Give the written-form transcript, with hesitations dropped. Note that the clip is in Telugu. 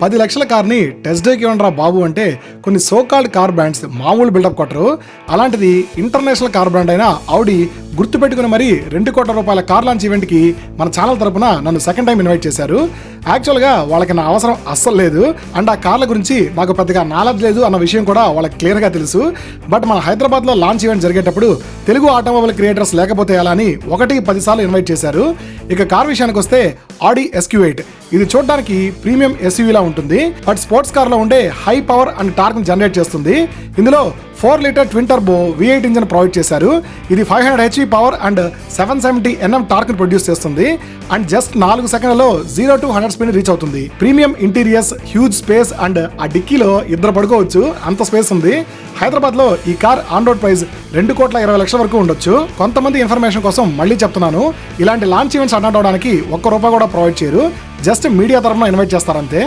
10 లక్షల కార్ని టెస్ట్ డ్రైవ్కి ఇవ్వండిరా బాబు అంటే కొన్ని సోకాల్డ్ కార్ బ్రాండ్స్ మామూలు బిల్డప్ కొట్టరు. అలాంటిది ఇంటర్నేషనల్ కార్ బ్రాండ్ అయిన ఆడి గుర్తుపెట్టుకుని మరీ 2 కోట్ల రూపాయల కార్ లాంచ్ ఈవెంట్కి మన ఛానల్ తరపున నన్ను సెకండ్ టైం ఇన్వైట్ చేశారు. యాక్చువల్గా వాళ్ళకి నా అవసరం అస్సలు లేదు అండ్ ఆ కార్ల గురించి నాకు పెద్దగా నాలెడ్జ్ లేదు అన్న విషయం కూడా వాళ్ళకి క్లియర్గా తెలుసు. బట్ మన హైదరాబాద్లో లాంచ్ ఈవెంట్ జరిగేటప్పుడు తెలుగు ఆటోమొబైల్ క్రియేటర్స్ లేకపోతే ఎలా అని 1-10 సార్లు ఇన్వైట్ చేశారు. ఇక కార్ విషయానికి వస్తే ఆడి SQ8 ఇది చూడడానికి ప్రీమియం SUV లా ఉంటుంది. బట్ స్పోర్ట్స్ కార్ లో ఉండే high power and torque generate చేస్తుంది. ఇందులో 4 litre twin turbo V8 engine provide చేశారు. ఇది 500 HP power and 770 Nm torque ని ప్రొడ్యూస్ చేస్తుంది అండ్ జస్ట్ 4 సెకండ్లలో 0 to 100 స్పీడ్ రీచ్ అవుతుంది. Premium interiors, huge space and ఆ డిక్కీలో ఇద్దరు పడుకోవచ్చు, అంత స్పేస్ ఉంది. హైదరాబాద్ లో ఈ కార్ ఆన్ రోడ్ ప్రైస్ 2,20,00,000 వరకు ఉండొచ్చు. కొంతమంది ఇన్ఫర్మేషన్ కోసం మళ్ళీ చెప్తున్నాను, ఇలాంటి లాంచ్ ఈవెంట్స్ అటెండ్ అవడానికి ₹1 కూడా ప్రొవైడ్ చేయరు, జస్ట్ మీడియా తరఫున ఇన్వైట్ చేస్తారంతే.